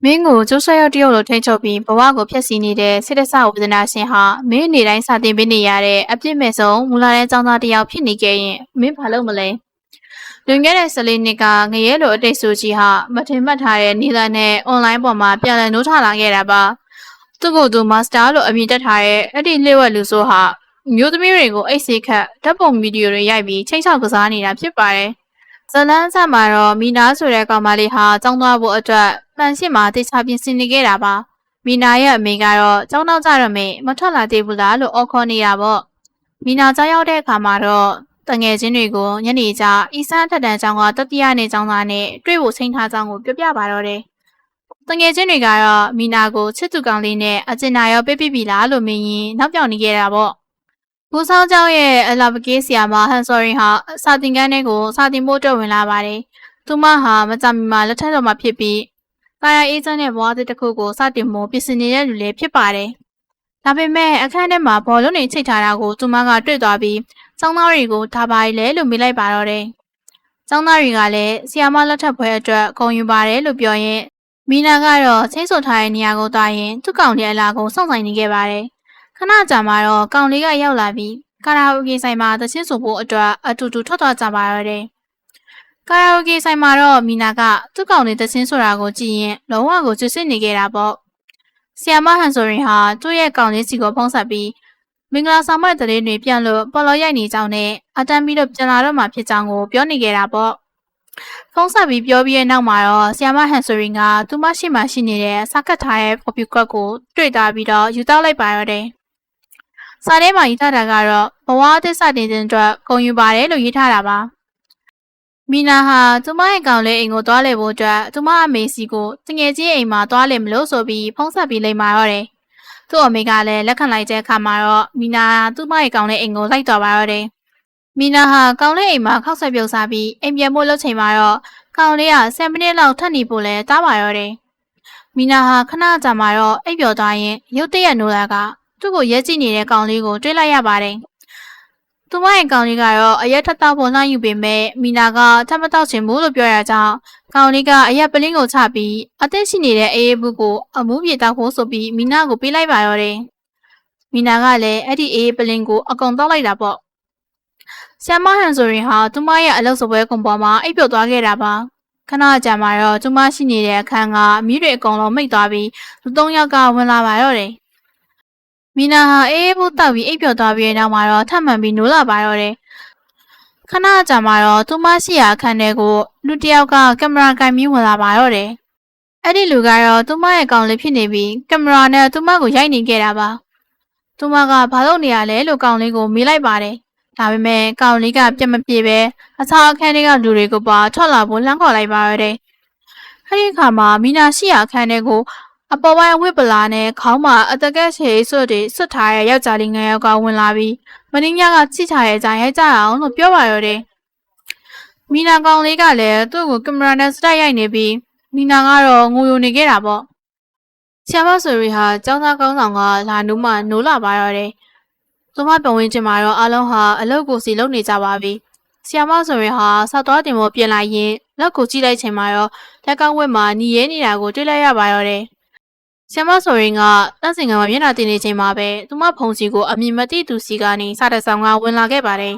မင်းကိုကျိုးဆွဲရောက်တရုတ်လိုထိန်းချုပ်ပြီးဘဝကိုဖျက်ဆီးနေတဲ့စစ်တပ်ဝေဒနာရှင်ဟာမင်းနေတိုင်းစာတင်ပေးနေရတဲ့အပြစ်မဲ့ဆုံးမူလာတဲ့ចောင်းသားတစ်ယောက်ဖြစ်နေခဲ့ရင်မင်းဘာလုပ်မလဲလွန်ခဲ့တဲ့14နှစ်ကငရဲလိုအတိတ်ဆိုကြီးဟာမထင်မှတ်ထားတဲ့နီလာနဲ့အွန်လိုင်းပေါ်မှာပြန်လည်နှိုးထလာခဲ့တာပါသူ့ကိုယ်သူမာစတာလို့အမည်တက်ထားတဲ့အဲ့ဒီလျှို့ဝှက်လူဆိုးဟာမျိုးသမီးတွေကိုအိတ်ဆေးခတ်ဓာတ်ပုံဗီဒီယိုတွေရိုက်ပြီးချိန်ချောက်ကစားနေတာဖြစ်ပါတယ်ဇလန်းဆက်မှာတော့မီနာဆိုတဲ့ကောင်မလေးဟာចောင်းသွားဖို့အတွက်တန်ရှင်းမှာတေချာပြင်ဆင်နေခဲ့တာပါမီနာရဲ့အမေကတော့ចောင်းတော့ကြတော့မေမထွက်လာသေးဘူးလားလို့အော်ခေါ်နေတာပေါ့မီနာကြောက်ရောက်တဲ့အခါမှာတော့တငယ်ချင်းတွေကိုညနေကျအီဆန်းထက်တန်းကျောင်းကတတိယနေ့ကျောင်းသားနဲ့တွေ့ဖို့ချိန်ထားကြောင်းကိုပြောပြပါတော့တယ်တငယ်ချင်းတွေကတော့မီနာကိုချစ်သူကောင်လေးနဲ့အကျဉ်းနာရောပေးပြီလားလို့မင်းရင်နောက်ပြောင်နေခဲ့တာပေါ့ကိုဆောင်ကျောင်းရဲ့အလာပကေးဆီယာမဟန်ဆော်ရင်ဟာစာတင်ကန်းတွေကိုစာတင်ဖို့အတွက်ဝင်လာပါတယ်။သူမဟာမကြမီမှာလက်ထက်တော်မှာဖြစ်ပြီးကာယအေးချမ်းတဲ့ဘဝတစ်ခုကိုစတင်ဖို့ပြင်ဆင်နေတဲ့လူလေးဖြစ်ပါတယ်။ဒါပေမဲ့အခန်းထဲမှာဘောလုံးတွေချိတ်ထားတာကိုသူမကတွေ့သွားပြီးကျောင်းသားတွေကိုဒါပါလေလို့မေးလိုက်ပါတော့တယ်။ကျောင်းသားတွေကလည်းဆီယာမလက်ထက်ပွဲအတွက်ဂုဏ်ယူပါတယ်လို့ပြောရင်မီနာကတော့ချင်းဆိုထားတဲ့နေရာကိုသွားရင်သူ့ကောင်လေးအလားကိုစောင့်ဆိုင်နေခဲ့ပါတယ်။ခဏကြာမှတော့ကောင်လေးကရောက်လာပြီးကာရာအိုကေဆိုင်မှာသချင်းဆိုဖို့အတွက်အတူတူထွက်သွားကြပါရတယ်။ကာရာအိုကေဆိုင်မှာတော့မီနာကသူ့ကောင်လေးသချင်းဆိုတာကိုကြည့်ရင်လုံးဝကိုကျွတ်စစ်နေခဲ့တာပေါ့။ဆီယာမဟန်ဆိုရင်ဟာသူ့ရဲ့ကောင်လေးစီကိုဖုံးဆက်ပြီးမင်္ဂလာဆောင်မတဲ့တွေပြန်လို့ပေါ်လော်ရိုက်နေကြောင်းနဲ့အတန်းပြီးတော့ပြန်လာတော့မှဖြစ်ကြောင်းကိုပြောနေခဲ့တာပေါ့။ဖုံးဆက်ပြီးပြောပြီးတဲ့နောက်မှာတော့ဆီယာမဟန်ဆိုရင်ကသူမရှိမှရှိနေတဲ့စကတ်ထားတဲ့ဖော်ပြကွက်ကိုတွေ့တာပြီးတော့ယူတောက်လိုက်ပါရတယ်။စာထဲမှာရေးထားတာကတော့ဘဝအသစ်စတင်ခြင်းအတွက်ဂုဏ်ယူပါတယ်လို့ရေးထားတာပါမီနာဟာသူမရဲ့ကောင်လေးအိမ်ကိုသွားလေဖို့အတွက်သူမအမေစီကိုတငယ်ချင်းအိမ်မှာသွားလေမလို့ဆိုပြီးဖုံးဆက်ပြီးလိမ့်မာတော့တယ်သူ့အမေကလည်းလက်ခံလိုက်တဲ့အခါမှာတော့မီနာသူမရဲ့ကောင်လေးအိမ်ကိုလိုက်သွားပါတော့တယ်မီနာဟာကောင်လေးအိမ်မှာခောက်ဆွဲပြုတ်စားပြီးအိမ်ပြန်ဖို့လှုပ်ချိန်မှာတော့ကောင်လေးက10မိနစ်လောက်ထပ်နေဖို့လဲတားပါတော့တယ်မီနာဟာခဏကြာမှတော့အိပ်ပျော်သွားရင်ရုတ်တရက်နိုးလာကသူ့ကိုရဲကြည့်နေတဲ့ကောင်လေးကိုတွေ့လိုက်ရပါတယ်။သူမရဲ့ကောင်လေးကတော့အရက်ထပ်တောက်ဖို့လှမ်းယူပေမဲ့မီနာကထပ်မတောက်ချင်ဘူးလို့ပြောရကြောင်းကောင်လေးကအရက်ပလင်းကိုချပြီးအသက်ရှိနေတဲ့အေးအေးဘူးကိုအမှုပြေတောက်ဖို့ဆိုပြီးမီနာကိုပေးလိုက်ပါတော့တယ်။မီနာကလည်းအဲ့ဒီအေးအေးပလင်းကိုအကုန်တောက်လိုက်တာပေါ့။ဆမ်မဟန်ဆိုရင်ဟာသူမရဲ့အလုပ်စပွဲကွန်ပေါ်မှာအိပ်ပျော်သွားခဲ့တာပါ။ခဏကြာမှတော့သူမရှိနေတဲ့အခန်းကမိတွေအကုန်လုံးမိတ်သွားပြီးလူ၃ယောက်ကဝင်လာပါတော့တယ်။မီနာဟာအေးဘူးတောက်ပြီးအိပ်ပျော်သွားပြီးနောက်မှာတော့ထပ်မံပြီးနိုးလာပါတော့တယ်။ခဏကြာမှတော့သူမရှိရာအခန်းထဲကိုလူတစ်ယောက်ကကင်မရာကင်ပြီးဝင်လာပါတော့တယ်။အဲ့ဒီလူကတော့သူမရဲ့ကောင်လေးဖြစ်နေပြီးကင်မရာနဲ့သူမကိုရိုက်နေခဲ့တာပါ။သူမကဘာလုပ်နေရလဲလို့ကောင်လေးကိုမေးလိုက်ပါတယ်။ဒါပေမဲ့ကောင်လေးကပြတ်မပြေပဲအခြားအခန်းတွေကလူတွေကိုပါထွက်လာဖို့လှမ်းခေါ်လိုက်ပါတော့တယ်။အဲ့ဒီအခါမှာမီနာရှိရာအခန်းထဲကိုအပေါ်ပိုင်းဝစ်ပလာနဲ့ခေါင်းမှာအတကက်ချေစွတ်တွေစွတ်ထားတဲ့ယောက်ျားလေးငယ်ယောက်ကဝင်လာပြီးမင်းညကချိချရဲ့ကြိုင်ရိုက်ကြအောင်လို့ပြောပါတော့တယ်။မီနာကောင်လေးကလည်းသူ့ကိုကင်မရာနဲ့စတိုက်ရိုက်နေပြီးမီနာကတော့ငိုယိုနေခဲ့တာပေါ့။ဆရာမဆိုရီဟာကျောင်းသားကောင်းဆောင်ကလာနိုးမှနိုးလာပါတော့တယ်။သူမပုံဝင်ချင်မှာတော့အားလုံးဟာအလုပ်ကိုစီလုပ်နေကြပါပြီ။ဆရာမဆိုရီဟာဆောက်သွားတင်ဖို့ပြင်လိုက်ရင်လက်ကိုကြည့်လိုက်ချိန်မှာတော့လက်ကောက်ဝက်မှာညီရဲနေတာကိုတွေ့လိုက်ရပါတော့တယ်။ဆရာမဆိုရင်ကတန့်စင်ကမှာမျက်နှာတင်နေချိန်မှာပဲသူမဖုန်စီကိုအမြင်မသိသူစီကနေစတဲ့ဆောင်ကဝင်လာခဲ့ပါတယ်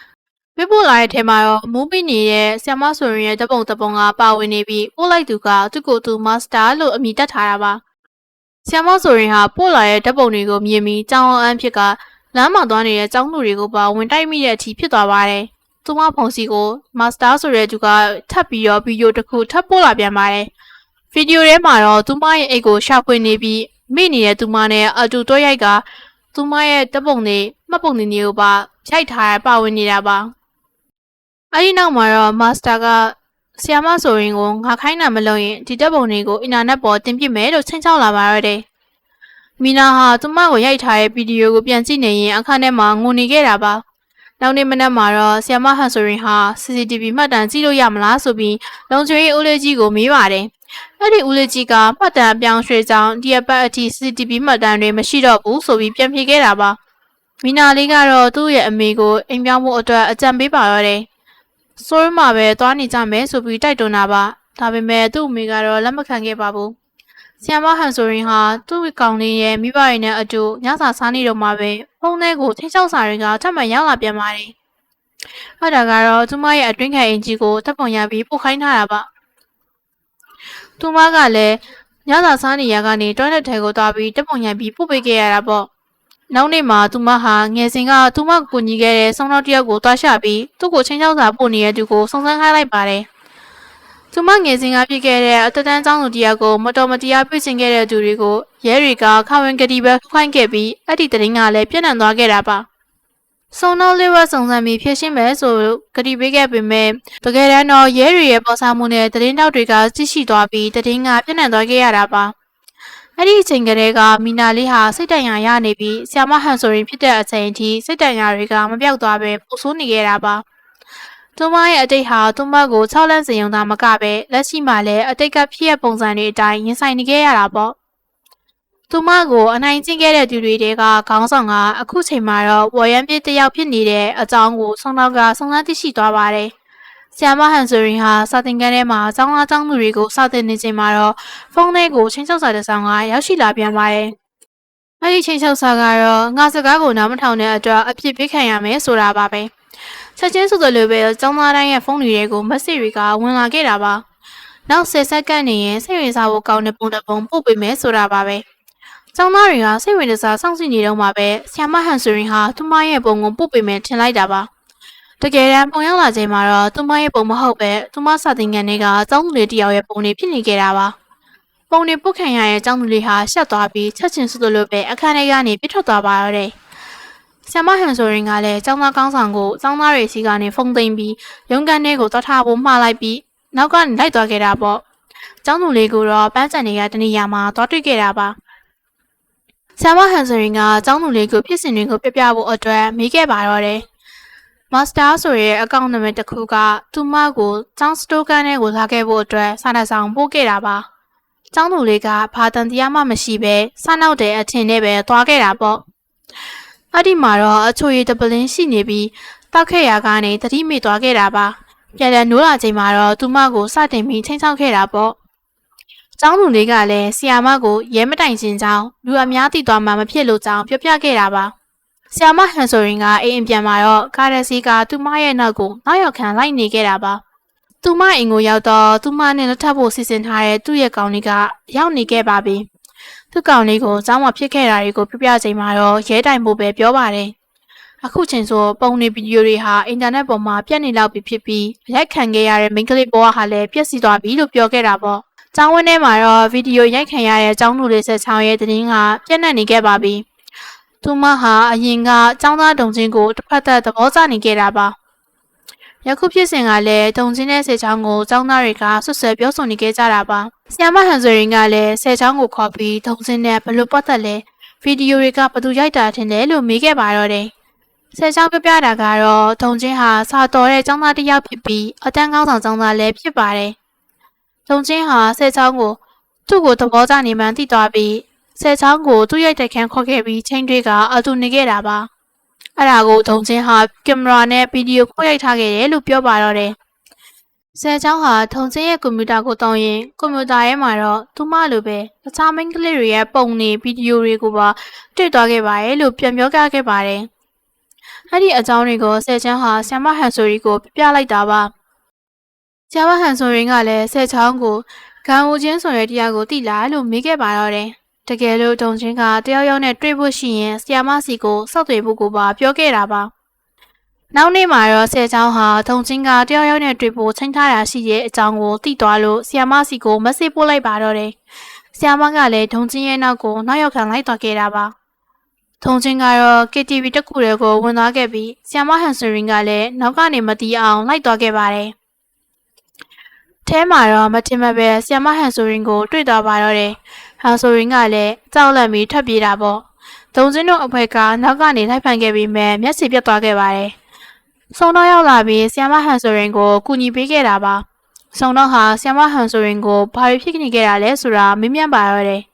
။ပြပို့လာတဲ့ထဲမှာတော့မူးပြီးနေတဲ့ဆရာမဆိုရင်ရဲ့တပုံကပါဝင်နေပြီးပို့လိုက်သူကသူ့ကိုယ်သူမာစတာလို့အမည်တက်ထားတာပါ။ဆရာမဆိုရင်ဟာပို့လာတဲ့ဓပုံတွေကိုမြင်ပြီးကြောင်းအန်းဖြစ်ကလမ်းမှာသွားနေတဲ့ကျောင်းသူတွေကိုပါဝင်တိုက်မိတဲ့အထိဖြစ်သွားပါတယ်။သူမဖုန်စီကိုမာစတာဆိုတဲ့သူကထပ်ပြီးတော့ဗီဒီယိုတစ်ခုထပ်ပို့လာပြန်ပါတယ်။ဗီဒီယိုထဲမှာတော့သူမရဲ့အိတ်ကိုရှာဖွေနေပြီးမိနေတဲ့သူမနဲ့အတူတွဲရိုက်ကသူမရဲ့ဓပုံတွေမှတ်ပုံတွေမျိုးပါရိုက်ထားပါဝင်နေတာပါအဲ့ဒီနောက်မှာတော့မာစတာကဆီယာမဆိုရင်ကိုငါခိုင်းတာမလုပ်ရင်ဒီဓပုံတွေကိုအင်တာနက်ပေါ်တင်ပြမယ်လို့ချင်းချောက်လာပါတော့တယ်မီနာဟာသူမကိုရိုက်ထားတဲ့ဗီဒီယိုကိုပြန်ကြည့်နေရင်အခန်းထဲမှာငိုနေခဲ့တာပါနောက်နေ့မနက်မှာတော့ဆီယာမဟန်ဆိုရင်ဟာ CCTV မှတ်တမ်းကြည့်လို့ရမလားဆိုပြီးလုံချွေးဦးလေးကြီးကိုမေးပါတယ်အဲ့ဒီဦးလေးကြီးကမှတ်တမ်းပြောင်းရွှေ့ကြောင်းဒီအပတ်အထိ CCTV မှတ်တမ်းတွေမရှိတော့ဘူးဆိုပြီးပြန်ဖြေခဲ့တာပါမီနာလေးကတော့သူ့ရဲ့အမေကိုအိမ်ပြောင်းဖို့အတွက်အကြံပေးပါရတယ်ဆိုရမှာပဲသွားနေကြမယ်ဆိုပြီးတိုက်တွန်းတာပါဒါပေမဲ့သူ့အမေကတော့လက်မခံခဲ့ပါဘူး ဆီယမဟန်ဆိုရင်ဟာသူ့ကောင်လေးရဲ့မိဘတွေနဲ့အတူညစာစားနေတော့မှပဲဖုန်းထဲကိုချင်းချောက်စာတွေကထပ်မံရောက်လာပြန်ပါတယ်။အဲ့ဒါကတော့သူမရဲ့အတွင်းခံအင်ကြီးကိုတပ်ပုံရပြီးပို့ခိုင်းထားတာပါ။သူမကလည်းညစာစားနေရကနေတွန်းလက်ထဲကိုသွားပြီးတပ်ပုံရပြီးပို့ပေးခဲ့ရတာပေါ့။နောက်နေ့မှာသူမဟာငယ်စဉ်ကသူမကိုညီခဲ့တဲ့ဆောင်းတော်တယောက်ကိုတွားရှာပြီးသူ့ကိုချင်းချောက်စာပို့နေတဲ့သူကိုစုံစမ်းခိုင်းလိုက်ပါတယ်။သူမငယ်စဉ်ကပြစ်ခဲ့တဲ့အတတန်းကျောင်းသူတယောက်ကိုမတော်မတရားပြစ်ချင်ခဲ့တဲ့သူတွေကိုရဲတွေကခဝင်ကတိပဲခိုင်းခဲ့ပြီးအဲ့ဒီတရင်ကလည်းပြန့်နှံ့သွားခဲ့တာပါ။စုံတော့လေးဝက်စုံစမ်းပြီးဖြစ်ရှင်းမယ်ဆိုကတိပေးခဲ့ပေမဲ့တကယ်တမ်းတော့ရဲတွေရဲ့ပေါ်စားမှုနဲ့တရင်တောက်တွေကကြည့်ရှိသွားပြီးတရင်ကပြန့်နှံ့သွားခဲ့ရတာပါ။အဲ့ဒီအချိန်ကလေးကမီနာလေးဟာစိတ်တန်ရာရနေပြီးဆီယမဟန်ဆိုရင်ဖြစ်တဲ့အချိန်အထိစိတ်တန်ရာတွေကမပြောက်သွားပဲပူဆိုးနေခဲ့တာပါ။သူမရဲ့အတိတ်ဟာသူမကို6လမ်းစီယုံသားမကပဲလက်ရှိမှာလည်းအတိတ်ကဖြစ်ရပုံစံတွေအတိုင်းရင်ဆိုင်နေခဲ့ရတာပေါ့သူမကိုအနိုင်ကျင့်ခဲ့တဲ့သူတွေကခေါင်းဆောင်ကအခုချိန်မှာတော့ဝေါ်ရမ်းပြစ်တယောက်ဖြစ်နေတဲ့အကြောင်းကိုဆုံးတော့ကစုံစမ်းသိရှိသွားပါတယ်ဆီယမဟန်ဆိုရင်ဟာစာသင်ခန်းထဲမှာကျောင်းသားကျောင်းသူတွေကိုစတင်နေချိန်မှာတော့ဖုန်းထဲကိုချင်းချောက်စာတစ်စောင်ကရောက်ရှိလာပြန်ပါတယ်အဲ့ဒီချင်းချောက်စာကတော့ငါစကားကိုနားမထောင်တဲ့အတွက်အပြစ်ပေးခံရမယ်ဆိုတာပါပဲချက်ချင်းဆိုသလိုပဲကျောင်းသားတိုင်းရဲ့ဖုန်းတွေကိုမက်ဆေ့တွေကဝင်လာခဲ့တာပါနောက်10စက္ကန့်နေရင်စိတ်ဝင်စားဖို့ကောင်းတဲ့ပုံတစ်ပုံပို့ပေးမယ်ဆိုတာပါပဲကျောင်းသားတွေကစိတ်ဝင်စားစောင့်ကြည့်နေတော့မှပဲဆီယမဟန်ဆိုရင်ဟာသူမရဲ့ပုံကိုပို့ပေးမယ်ထင်လိုက်တာပါတကယ်တမ်းပုံရောက်လာချိန်မှာတော့သူမရဲ့ပုံမဟုတ်ပဲသူမစာသင်ခန်းထဲကကျောင်းသူလေးတယောက်ရဲ့ပုံတွေဖြစ်နေခဲ့တာပါပုံတွေပုတ်ခံရတဲ့ကျောင်းသူလေးဟာရှက်သွားပြီးချက်ချင်းဆိုသလိုပဲအခန်းထဲကနေပြစ်ထွက်သွားပါတော့တယ်ဆီယမဟန်ဆိုရင်ကလည်းကျောင်းသားကောင်းဆောင်ကိုကျောင်းသားတွေစီကနေဖုန်းသိမ်းပြီးရုံးခန်းထဲကိုသွားထားဖို့မှားလိုက်ပြီးနောက်ကနေလိုက်သွားခဲ့တာပေါ့ကျောင်းသူလေးကိုတော့ပန်းစံတွေကတနေရာမှာသွားတွေ့ခဲ့တာပါဆီယမဟန်ဆိုရင်ကကျောင်းသူလေးကိုဖြစ်စဉ်တွေကိုပြပြဖို့အတွက်မေးခဲ့ပါတော့တယ်မာစတာဆိုရဲ့အကောင့်နံပါတ်တစ်ခုကသူမကိုကျောင်းစတိုကန်ထဲကိုလာခဲ့ဖို့အတွက်စာနယ်ဆောင်ပို့ခဲ့တာပါကျောင်းသူလေးကဘာတန်တရားမှမရှိပဲစနောက်တဲ့အထင်နဲ့ပဲသွားခဲ့တာပေါ့အဲ့ဒီမှာတော့အချိုရည်တပလင်းရှိနေပြီးတောက်ခဲ့ရာကနေတတိမိသွားခဲ့တာပါပြန်လည်နိုးလာချိန်မှာတော့သူမကိုစတင်ပြီးချိန်ချောက်ခဲ့တာပေါ့ကျောင်းသူလေးကလည်းဆီယာမကိုရဲမတိုင်ခြင်းကြောင့်လူအများသိသွားမှမဖြစ်လို့ကြောင်းပြောပြခဲ့တာပါဆီယာမဟန်ဆိုရင်ကအိမ်ပြန်มาတော့ကားရစီကသူမရဲ့နောက်ကိုနောက်ရောက်ခံလိုက်နေခဲ့တာပါသူမအိမ်ကိုရောက်တော့သူမနဲ့လက်ထပ်ဖို့စီစဉ်ထားတဲ့သူ့ရဲ့ကောင်လေးကရောက်နေခဲ့ပါပြီသူ့ကောင်လေးကိုကျောင်းမှာဖြစ်ခဲ့တာတွေကိုပြပြချိန်မှာတော့ရဲတိုင်ဖို့ပဲပြောပါတယ်အခုချိန်ဆိုပုံနေဗီဒီယိုတွေဟာအင်တာနက်ပေါ်မှာပြန့်နေလောက်ပြီဖြစ်ပြီးရိုက်ခံခဲ့ရတဲ့မိန်းကလေးဘဝဟာလည်းပြည့်စည်သွားပြီလို့ပြောခဲ့တာပေါ့ကျောင်းဝင်းထဲမှာတော့ဗီဒီယိုရိုက်ခံရတဲ့ကျောင်းသူလေးဆက်ချောင်းရဲ့သတင်းကပြန့်နှံ့နေခဲ့ပါပြီသူမဟာအရင်ကကျောင်းသားတုံချင်းကိုတစ်ဖက်သက်သဘောကျနေခဲ့တာပါယခုဖြစ်စဉ်ကလည်းတုံချင်းတဲ့ဆက်ချောင်းကိုကျောင်းသားတွေကဆွဆွဲပြောဆိုနေခဲ့ကြတာပါဆီယမဟန်ဆိုရင်ကလည်းဆက်ချောင်းကိုခေါ်ပြီးတုံချင်းနဲ့ဘလို့ပတ်သက်လဲဗီဒီယိုတွေကဘသူရိုက်တာထင်တယ်လို့မေးခဲ့ပါတော့တယ်ဆက်ချောင်းပြပြတာကတော့တုံချင်းဟာစာတော်တဲ့ကျောင်းသားတစ်ယောက်ဖြစ်ပြီးအတန်းကောင်းဆောင်ကျောင်းသားလည်းဖြစ်ပါတယ်တုံချင်းဟာဆက်ချောင်းကိုသူ့ကိုသဘောကျနေမှန်းသိသွားပြီးဆက်ချောင်းကိုသူ့ရိုက်တဲ့ခန်းခေါ်ခဲ့ပြီးချိန်တွေကအတူနေခဲ့တာပါအဲ့ဒါကိုတုံချင်းဟာကင်မရာနဲ့ဗီဒီယိုခေါ်ရိုက်ထားခဲ့တယ်လို့ပြောပါတော့တယ်ဆက်ချောင်းဟာတုံချင်းရဲ့ကွန်ပျူတာကိုတောင်းရင်ကွန်ပျူတာထဲမှာတော့သူမလိုပဲတခြားမိန်းကလေးတွေရဲ့ပုံနေဗီဒီယိုတွေကိုပါတွေ့သွားခဲ့ပါတယ်လို့ပြန်ပြောပြခဲ့ပါတယ်အဲ့ဒီအကြောင်းတွေကိုဆက်ချောင်းဟာဆီယမဟန်ဆိုရီကိုပြလိုက်တာပါဆီယမဟန်ဆိုရင်ကလည်းဆက်ချောင်းကိုဂန်ဦးချင်းဆိုတဲ့တရားကိုသိလားလို့မေးခဲ့ပါတော့တယ်တကယ်လို့တုံချင်းကတယောက်ယောက်နဲ့တွေ့ဖို့ရှိရင်ဆီယမစီကိုစောက်တွေ့ဖို့ကိုပါပြောခဲ့တာပါနောက်နေ့မှာတော့ဆက်ချောင်းဟာတုံချင်းကတယောက်ယောက်နဲ့တွေ့ဖို့ချိန်ထားတာရှိတဲ့အကြောင်းကိုသိသွားလို့ဆီယမစီကိုမက်ဆေ့ပို့လိုက်ပါတော့တယ်ဆီယမကလည်းတုံချင်းရဲ့နောက်ကိုနောက်ရောက်ခံလိုက်သွားခဲ့တာပါထုံချင်းကတော့ KTV တစ်ခုတည်းကိုဝင်သွားခဲ့ပြီးဆီယမဟန်ဆိုရင်ကလည်းနောက်ကနေမတီးအောင်လိုက်သွားခဲ့ပါတယ်။ထဲမှာတော့မတင်မပဲဆီယမဟန်ဆိုရင်ကိုတွေ့သွားပါတော့တယ်။ဟန်ဆိုရင်ကလည်းကြောက်လန့်ပြီးထွက်ပြေးတာပေါ့။ထုံချင်းတို့အဖွဲကနောက်ကနေလိုက်ဖန်ခဲ့ပြီးမှမျက်စိပြတ်သွားခဲ့ပါတယ်။ဆုံတော့ရောက်လာပြီးဆီယမဟန်ဆိုရင်ကိုကူညီပေးခဲ့တာပါ။ဆုံတော့ဟာဆီယမဟန်ဆိုရင်ကိုဘာတွေဖြစ်နေခဲ့တာလဲဆိုတာမေးမြန်းပါတော့တယ်။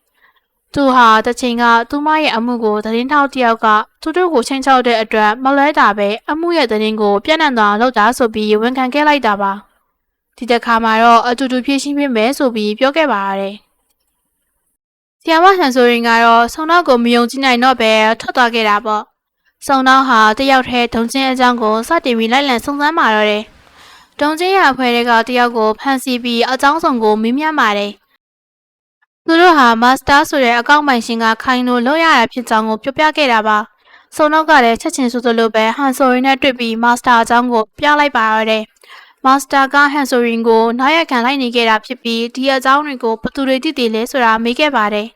သူဟာတချိန်ကသူမရဲ့အမှုကိုသတင်းထောက်တယောက်ကသူတို့ကိုချိန်ချောက်တဲ့အတွက်မလွဲတာပဲအမှုရဲ့သတင်းကိုပြန့်နှံ့သွားလုပ်တာဆိုပြီးဝန်ခံခဲ့လိုက်တာပါဒီတစ်ခါမှာတော့အတူတူဖြည့်ရှင်းပေးမယ်ဆိုပြီးပြောခဲ့ပါရတယ် ဆီယာမဟန်ဆိုရင်ကတော့ဆောင်းနောက်ကိုမယုံကြည်နိုင်တော့ပဲထွက်သွားခဲ့တာပေါ့ဆောင်းနောက်ဟာတယောက်တည်းဒုံချင်းအကြောင်းကိုစတင်ပြီးလိုက်လံစုံစမ်းပါတော့တယ်ဒုံချင်းရအဖွဲ့တွေကတယောက်ကိုဖမ်းဆီးပြီးအကြောင်းစုံကိုမေးမြန်းပါတယ်သူတို့ဟာမာစတာဆိုတဲ့အကောင့်ပိုင်ရှင်ကခိုင်းလို့လုပ်ရတာဖြစ်ကြောင်းကိုပြောပြခဲ့တာပါဆောင်းနောက်ကလည်းချက်ချင်းဆိုသလိုပဲဟန်ဆိုရင်နဲ့တွေ့ပြီးမာစတာအကြောင်းကိုပြလိုက်ပါတော့တယ်မာစတာကဟန်ဆိုရင်ကိုနောက်ရခံလိုက်နေခဲ့တာဖြစ်ပြီးဒီအကြောင်းတွေကိုဘသူတွေသိတယ်လဲဆိုတာမေးခဲ့ပါတယ်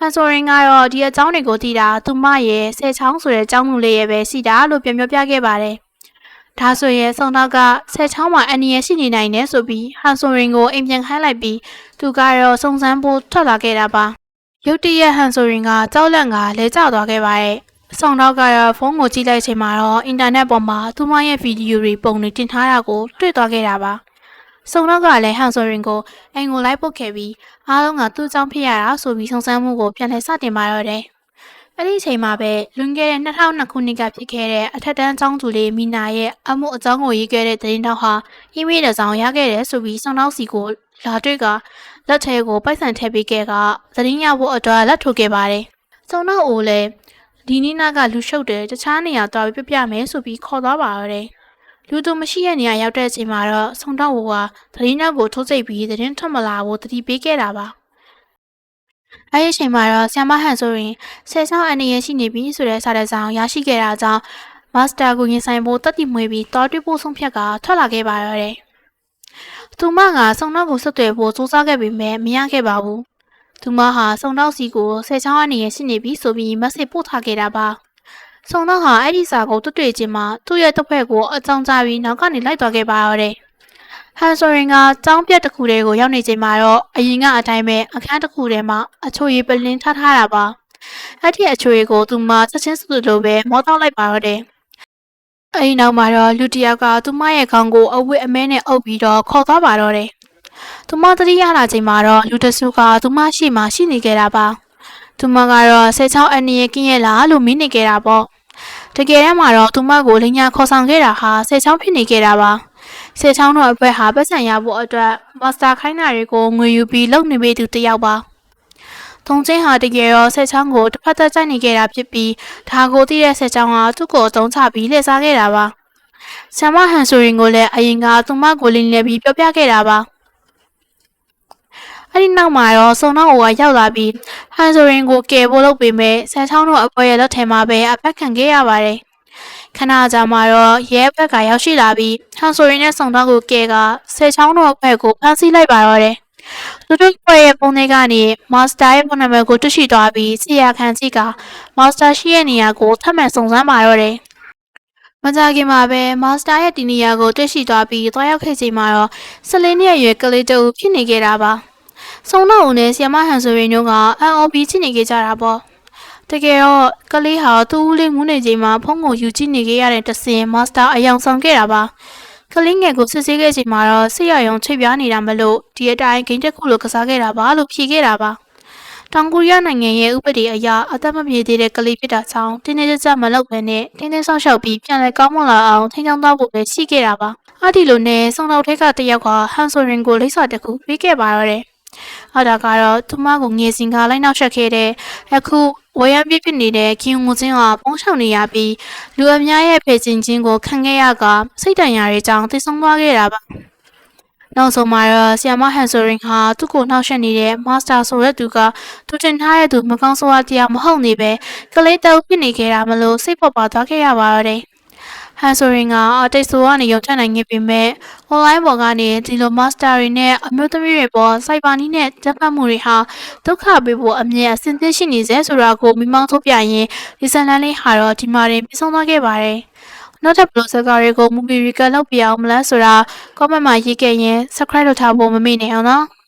ဟန်ဆိုရင်ကတော့ဒီအကြောင်းတွေကိုသိတာသူမရဲ့ဆယ်ချောင်းဆိုတဲ့အကြောင်းလူလေးရဲ့ပဲရှိတာလို့ပြန်ပြောပြခဲ့ပါတယ်။ဒါဆိုရင်ဆောင်းနောက်ကဆယ်ချောင်းမှာအန်နီရဲ့ရှိနေနိုင်တယ်ဆိုပြီးဟန်ဆိုရင်ကိုအိမ်ပြန်ခိုင်းလိုက်ပြီးသူကတော့စုံစမ်းဖို့ထွက်လာခဲ့တာပါ။ရုတ်တရက်ဟန်ဆိုရင်ကကြောက်လန့်ကလဲကျသွားခဲ့ပါတယ်။ဆောင်းနောက်ကတော့ဖုန်းကိုကြည့်လိုက်ချိန်မှာတော့အင်တာနက်ပေါ်မှာသူမရဲ့ဗီဒီယိုတွေပုံတွေတင်ထားတာကိုတွေ့သွားခဲ့တာပါ။ဆောင်းနောက်ကလည်းဟန်ဆိုရင်ကိုအိမ်ကိုလိုက်ပုတ်ခဲ့ပြီးအားလုံးကသူ့အကြောင်းဖြစ်ရတာဆိုပြီးစုံစမ်းမှုကိုပြန်လည်စတင်ပါတော့တယ်။အဲ့ဒီအချိန်မှာပဲလွန်ခဲ့တဲ့2002ခုနှစ်ကဖြစ်ခဲ့တဲ့အထက်တန်းကျောင်းသူလေးမီနာရဲ့အမှုအကြောင်းကိုရေးခဲ့တဲ့သတင်းတောက်ဟာအီးမေးလ်တစ်စောင်ရခဲ့တယ်ဆိုပြီးဆောင်းနောက်စီကိုလာတွေ့ကလက်ထဲကိုပိုက်ဆံထည့်ပေးခဲ့ကသတင်းရဖို့အတွက်လက်ထိုးခဲ့ပါတယ်။ဆောင်းနောက်ကိုလည်းဒီနီနာကလူရှုပ်တယ်တခြားနေရာသွားပြီးပြမယ်ဆိုပြီးခေါ်သွားပါတော့တယ်။လူသူမရှိတဲ့နေရာရောက်တဲ့အချိန်မှာတော့ဆောင်းတော့ကသတင်းနောက်ကိုထိုးစိတ်ပြီးသတင်းထွက်မလာဖို့တတိပေးခဲ့တာပါ။အဲဒီအချိန်မှာတော့ဆ iam မဟန်ဆိုရင်ဆယ်ချောင်းအနေနဲ့ရှိနေပြီဆိုတဲ့စာတစောင်ရရှိခဲ့တာကြောင့်မာစတာကိုရင်ဆိုင်ဖို့တက်တည်မွေးပြီးတော်တွေ့ဖို့ဆုံးဖြတ်ကထွက်လာခဲ့ပါတော့တယ်။သူမကဆောင်းတော့ကိုဆက်သွယ်ဖို့စူးစမ်းခဲ့ပေမဲ့မရခဲ့ပါဘူး။သူမဟာဆောင်းတော့စီကိုဆယ်ချောင်းအနေနဲ့ရှိနေပြီဆိုပြီးမက်ဆေ့ပို့ထားခဲ့တာပါ။ဆောင်းတော့ဟာအဲ့ဒီစာကိုတွေ့ချင်းမှာသူ့ရဲ့တစ်ဖက်ကိုအကြောင်းကြားပြီးနောက်ကနေလိုက်သွားခဲ့ပါတော့တယ်။ဟန်ဆိုရင်ကကျောင်းပြက်တစ်ခုတည်းကိုရောက်နေချိန်မှာတော့အရင်ကအတိုင်းပဲအခန်းတစ်ခုထဲမှာအချိုရည်ပလင်းထားတာပါအဲ့ဒီအချိုရည်ကိုသူမချက်ချင်းစုလိုပဲမောတောက်လိုက်ပါတော့တယ်အဲ့ဒီနောက်မှာတော့လူတစ်ယောက်ကသူမရဲ့ခေါင်းကိုအဝတ်အမဲနဲ့အုပ်ပြီးတော့ခေါ်သွားပါတော့တယ်သူမတတိယလာချိန်မှာတော့လူတစုကသူမရှိမှရှိနေခဲ့တာပါသူမကတော့ဆယ်ချောင်းအနေနဲ့ကင်းရဲ့လားလို့မင်းနေခဲ့တာပေါ့တကယ်တမ်းမှာတော့သူမကိုလိညာခေါ်ဆောင်ခဲ့တာဟာဆယ်ချောင်းဖြစ်နေခဲ့တာပါဆယ်ချောင်းတော်အဖွဲ့ဟာပတ်စံရဖို့အတွက်မာစတာခိုင်းတာတွေကိုငွေယူပြီးလုပ်နေပေသူတယောက်ပါ။သုံးချင်းဟာတကယ်တော့ဆယ်ချောင်းကိုတစ်ဖက်သက်ကြိုက်နေခဲ့တာဖြစ်ပြီးဒါကိုသိတဲ့ဆယ်ချောင်းဟာသူ့ကိုအသုံးချပြီးလှည့်စားခဲ့တာပါ။ဆ iam မဟန်ဆိုရင်ကိုလည်းအရင်ကသူမကိုလင်းလဲပြီးပြောပြခဲ့တာပါ။အဲ့ဒီနောက်မှာတော့စုံနောက်အိုကရောက်လာပြီးဟန်ဆိုရင်ကိုကယ်ဖို့လုပ်ပေမဲ့ဆယ်ချောင်းတော်အဖွဲ့ရဲ့လက်ထဲမှာပဲအဖက်ခံခဲ့ရပါတယ်။ခဏကြာမှတော့ရဲဘက်ကရောက်ရှိလာပြီးဟန်ဆိုရင်နဲ့ဆောင်တော့ကိုကဲကဆယ်ချောင်းတော်အဖွဲ့ကိုဖမ်းဆီးလိုက်ပါတော့တယ်။သူတို့ဖွဲ့ရဲ့ပုံတွေကနေမာစတာရဲ့ဖုန်းနံပါတ်ကိုတွေ့ရှိသွားပြီးဆရာခန့်ကြီးကမာစတာရှိရဲ့နေရာကိုထပ်မံစုံစမ်းပါတော့တယ်။မကြခင်မှာပဲမာစတာရဲ့ဒီနေရာကိုတွေ့ရှိသွားပြီးသွားရောက်ခဲ့ချိန်မှာတော့14နှစ်အရွယ်ကလေးတူဖြစ်နေခဲ့တာပါ။ဆုံတော့ဦးနဲ့ဆီယမဟန်ဆိုရင်တို့ကအန်အော်ဘီချစ်နေခဲ့ကြတာပေါ့။တကယ်တော့ကလေးဟာသူ့ဦးလေးငူးနေချိန်မှာဖုန်းကိုယူကြည့်နေခဲ့ရတဲ့တစင်မာစတာအယောင်ဆောင်ခဲ့တာပါကလေးငယ်ကိုစစ်ဆေးခဲ့ချိန်မှာတော့ဆေးရရုံချိတ်ပြားနေတာမလို့ဒီအတိုင်းဂိမ်းတက်ခုလိုကစားခဲ့တာပါလို့ဖြေခဲ့တာပါတောင်ကိုရီးယားနိုင်ငံရဲ့ဥပဒေအရအသက်မပြေသေးတဲ့ကလေးဖြစ်တာကြောင့်တင်းတင်းကြပ်ကြပ်မလုပ်ဘဲနဲ့တင်းတင်းဆောက်ရှောက်ပြီးပြန်လည်ကောင်းမွန်လာအောင်ထိန်းချောင်းသွားဖို့ပဲရှိခဲ့တာပါအဲ့ဒီလိုနဲ့စုံတော်ထက်ကတယောက်ကဟန်ဆိုရင်ကိုလိပ်စာတစ်ခုပေးခဲ့ပါတော့တယ်အဲ့ဒါကတော့သူမကိုငေစင်ကလိုက်နောက်ဆက်ခဲ့တဲ့အခုဝရမ်းပြဖြစ်နေတဲ့ခင်ငူချင်းကပုံရှောင်နေရပြီးလူအများရဲ့ဖေချင်းချင်းကိုခံခဲ့ရကစိတ်တန်ရာတွေကြောင့်သိဆုံးသွားခဲ့တာပါနောက်ဆုံးမှာတော့ဆီယမဟန်ဆိုရင်ဟာသူ့ကိုနှောက်ယှက်နေတဲ့မာစတာဆိုတဲ့သူကသူတင်ထားတဲ့သူမကောင်းဆိုးဝါးတရားမဟုတ်နေပဲကလေးတောက်ဖြစ်နေခဲ့တာမလို့စိတ်ပေါ်ပါသွားခဲ့ရပါတော့တယ်ဟန်ဆိုရင်ကအတိတ်ဆိုကနေရုံထနိုင်ခဲ့ပေမဲ့ online ပေါ်ကနေဒီလို master တွေနဲ့အမျိုးသမီးတွေပေါ် cyber နည်းနဲ့တက်ဖတ်မှုတွေဟာဒုက္ခပေးဖို့အမြဲအဆင်သင့်ရှိနေစေဆိုတာကိုမိမောင်းထုတ်ပြရင်ဒီဇလန်လေးဟာတော့ဒီမှာတင်ပြီးဆုံးသွားခဲ့ပါတယ်။နောက်ထပ်ဘလို့စကားတွေကို movie recap လုပ်ပြအောင်မလားဆိုတာ comment မှာရေးခဲ့ရင် subscribe လုပ်ထားဖို့မမေ့နဲ့အောင်နော်။